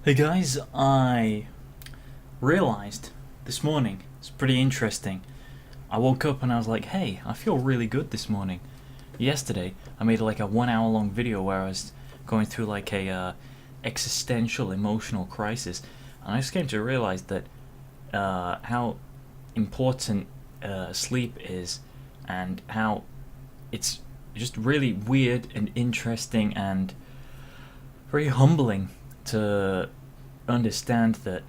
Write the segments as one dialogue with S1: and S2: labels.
S1: Hey guys, I realized this morning, it's pretty interesting. I woke up and I was like, hey, I feel really good this morning. Yesterday, I made like a 1 hour long video where I was going through like a existential emotional crisis, and I just came to realize that how important sleep is, and how it's just really weird and interesting and very humbling to understand that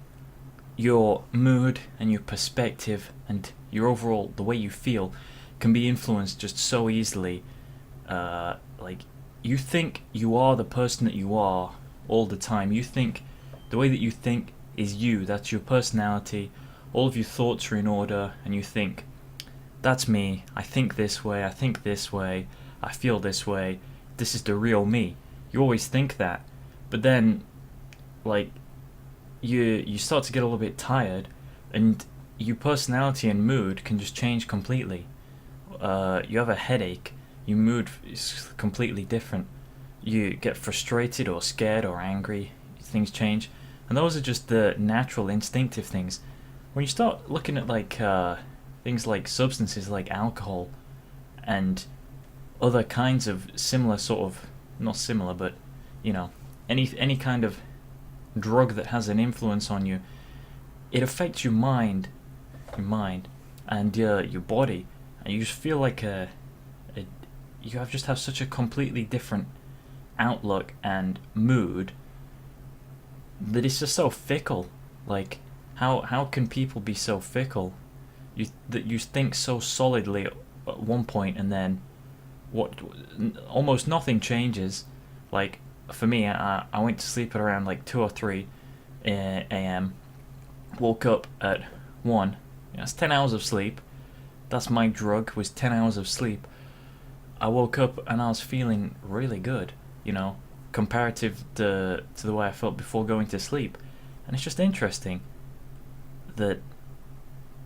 S1: your mood and your perspective and your overall the way you feel can be influenced just so easily. Like, you think you are the person that you are all the time. You think the way that you think is you. That's your personality. All of your thoughts are in order, and you think, "That's me. I think this way. I think this way. I feel this way. This is the real me." You always think that, but then, like, you start to get a little bit tired, and your personality and mood can just change completely. You have a headache, your mood is completely different. You get frustrated or scared or angry, things change, and those are just the natural instinctive things. When you start looking at like things like substances like alcohol and other kinds of similar sort of, not similar, but you know, any kind of drug that has an influence on you, it affects your mind, and your body, and you just feel like you have such a completely different outlook and mood that it's just so fickle. Like, how can people be so fickle? You think so solidly at one point, and then what? Almost nothing changes. Like, for me, I went to sleep at around like 2 or 3 a.m. Woke up at 1. That's 10 hours of sleep. That's my drug, was 10 hours of sleep. I woke up and I was feeling really good, comparative to the way I felt before going to sleep. And it's just interesting that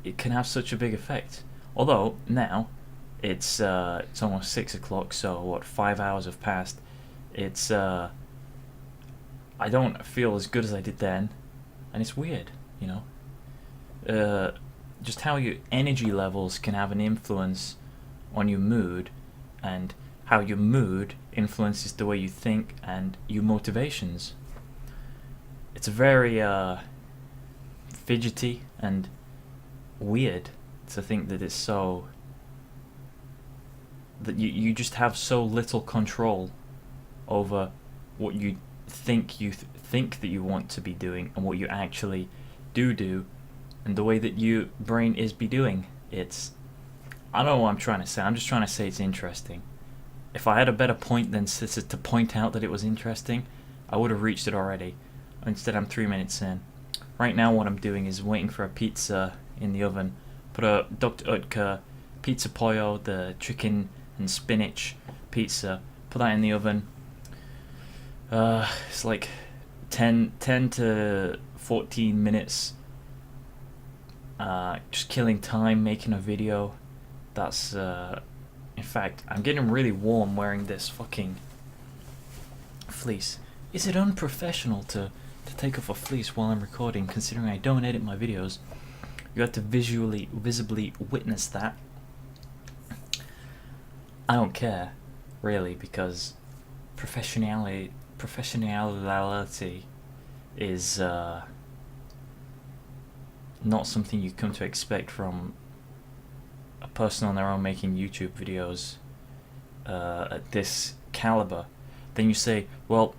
S1: it can have such a big effect. Although now it's almost 6 o'clock, so what, 5 hours have passed. It's I don't feel as good as I did then, and it's weird, just how your energy levels can have an influence on your mood, and how your mood influences the way you think and your motivations. It's very fidgety and weird to think that it's so that you just have so little control over what you think that you want to be doing and what you actually do, and the way that your brain is be doing. I don't know what I'm trying to say. I'm just trying to say it's interesting. If I had a better point than to point out that it was interesting, I would have reached it already. Instead, I'm 3 minutes in. Right now, what I'm doing is waiting for a pizza in the oven. Put a Dr. Utker pizza pollo, the chicken and spinach pizza. Put that in the oven. It's like 10 to 14 minutes. Just killing time making a video. That's in fact, I'm getting really warm wearing this fucking fleece. Is it unprofessional to take off a fleece while I'm recording, considering I don't edit my videos? You have to visibly witness that. I don't care, really, because professionality is not something you come to expect from a person on their own making YouTube videos at this caliber. Then you say, well,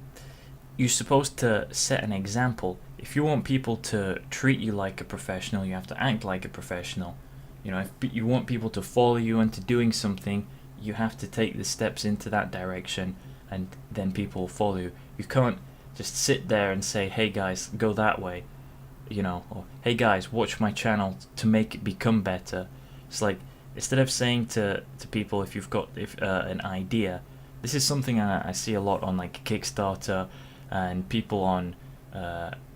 S1: you're supposed to set an example. If you want people to treat you like a professional, you have to act like a professional. If you want people to follow you into doing something, you have to take the steps into that direction, and then people will follow you. You can't just sit there and say, hey guys, go that way, or hey guys, watch my channel to make it become better. It's like, instead of saying to people, if you've got an idea, this is something I see a lot on like Kickstarter and people on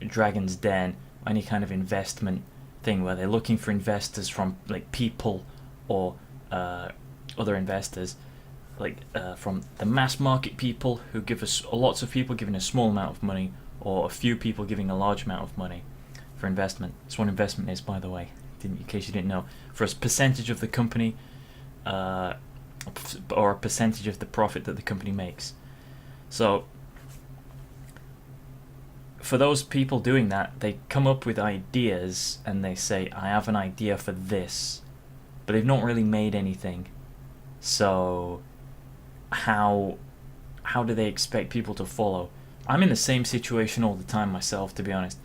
S1: Dragon's Den, any kind of investment thing where they're looking for investors from like people or other investors, like from the mass market people who give us lots of people giving a small amount of money, or a few people giving a large amount of money for investment. That's what investment is, by the way, in case you didn't know. For a percentage of the company, or a percentage of the profit that the company makes. So for those people doing that, they come up with ideas and they say, I have an idea for this, but they've not really made anything. So how do they expect people to follow? I'm in the same situation all the time myself, to be honest.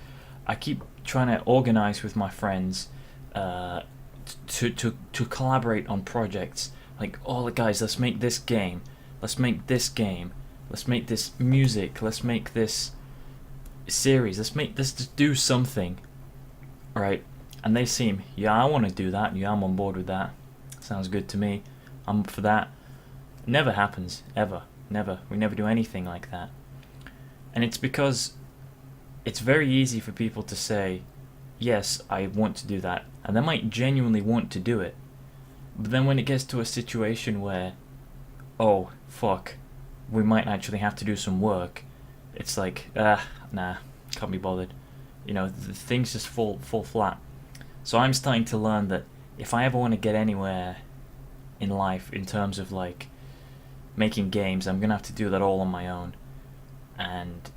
S1: I keep trying to organize with my friends to collaborate on projects. Like, oh guys, let's make this game. Let's make this game. Let's make this music. Let's make this series. Let's just do something. Right? And they seem, yeah, I want to do that. Yeah, I'm on board with that. Sounds good to me. I'm up for that. Never happens, ever. Never. We never do anything like that. And it's because it's very easy for people to say, yes, I want to do that. And they might genuinely want to do it. But then when it gets to a situation where, oh, fuck, we might actually have to do some work, it's like, nah, can't be bothered. You know, things just fall flat. So I'm starting to learn that if I ever want to get anywhere in life in terms of like making games, I'm going to have to do that all on my own. And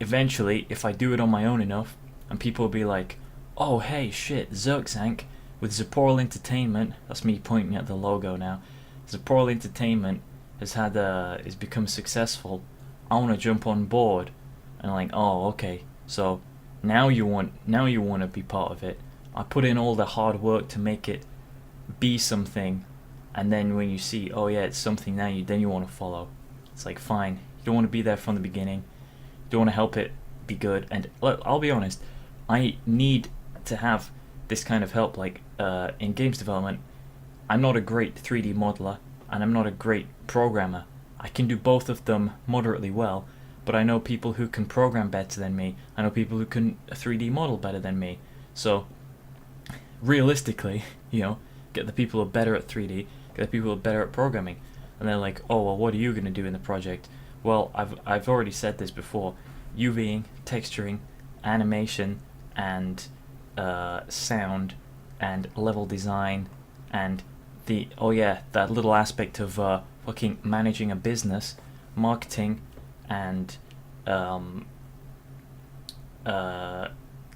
S1: eventually, if I do it on my own enough, and people will be like, oh, hey, shit, Zirkzank with Xyphrolenmir Entertainment, that's me pointing at the logo now, Xyphrolenmir Entertainment has become successful, I want to jump on board. And like, oh, okay, so now you want to be part of it. I put in all the hard work to make it be something, and then when you see, oh yeah, it's something now, then you want to follow. It's like, fine, you don't want to be there from the beginning, you don't want to help it be good. And I'll be honest, I need to have this kind of help. Like in games development, I'm not a great 3D modeler and I'm not a great programmer. I can do both of them moderately well, but I know people who can program better than me. I know people who can 3D model better than me. So realistically, get the people who are better at 3D, get the people who are better at programming. And they're like, oh, well, what are you going to do in the project? Well, I've already said this before. UVing, texturing, animation, and sound, and level design, and that little aspect of fucking managing a business, marketing, and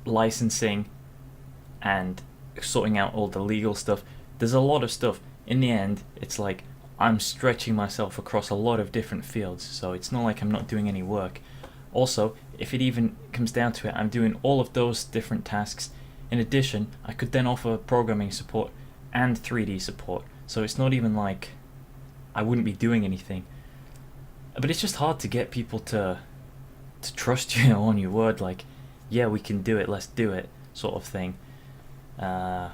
S1: licensing, and sorting out all the legal stuff. There's a lot of stuff. In the end, it's like I'm stretching myself across a lot of different fields, so it's not like I'm not doing any work. Also, if it even comes down to it, I'm doing all of those different tasks. In addition, I could then offer programming support and 3D support, so it's not even like I wouldn't be doing anything. But it's just hard to get people to trust you on your word, like, yeah, we can do it, let's do it, sort of thing. And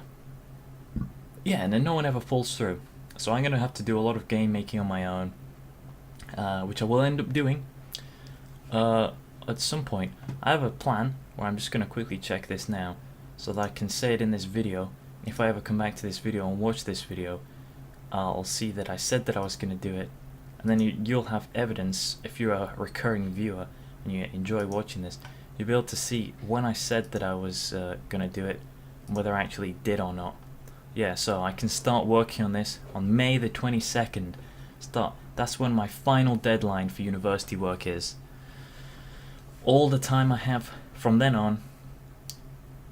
S1: then no one ever falls through. So I'm going to have to do a lot of game making on my own, which I will end up doing at some point. I have a plan where I'm just going to quickly check this now so that I can say it in this video. If I ever come back to this video and watch this video, I'll see that I said that I was going to do it, and then you'll have evidence. If you're a recurring viewer and you enjoy watching this, you'll be able to see when I said that I was going to do it, whether I actually did or not. Yeah, so I can start working on this on May the 22nd. That's when my final deadline for university work is. All the time I have from then on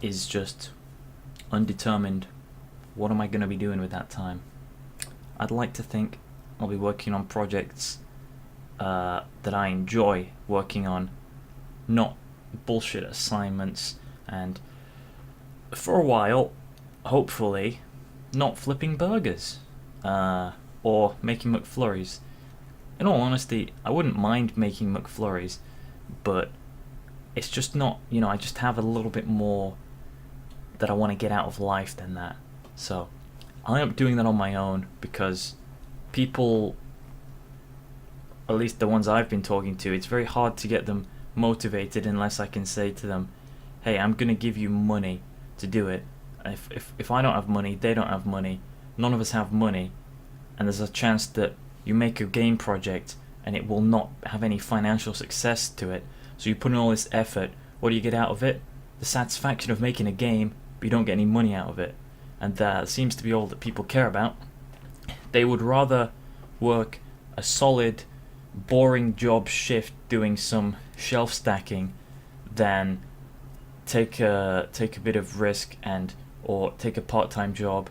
S1: is just undetermined. What am I going to be doing with that time? I'd like to think I'll be working on projects that I enjoy working on, not bullshit assignments, and for a while, hopefully, not flipping burgers or making McFlurries. In all honesty, I wouldn't mind making McFlurries, but it's just not, I just have a little bit more that I want to get out of life than that. So I am doing that on my own because people, at least the ones I've been talking to, it's very hard to get them motivated unless I can say to them, hey, I'm going to give you money to do it. If I don't have money, they don't have money, none of us have money, and there's a chance that you make a game project and it will not have any financial success to it, So you put in all this effort, what do you get out of it? The satisfaction of making a game, but you don't get any money out of it. And that seems to be all that people care about. They would rather work a solid, boring job shift doing some shelf stacking than take a bit of risk or take a part-time job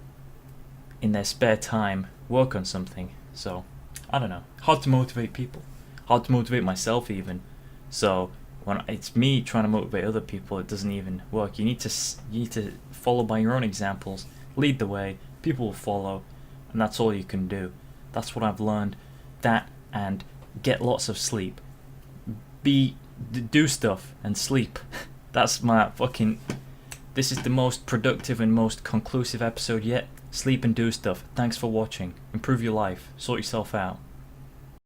S1: in their spare time, work on something. So I don't know, hard to motivate people, hard to motivate myself even. So when it's me trying to motivate other people, it doesn't even work. You need to follow by your own examples, lead the way, people will follow, and that's all you can do. That's what I've learned. That, and get lots of sleep. Do stuff and sleep. That's my fucking... This is the most productive and most conclusive episode yet. Sleep and do stuff. Thanks for watching. Improve your life. Sort yourself out.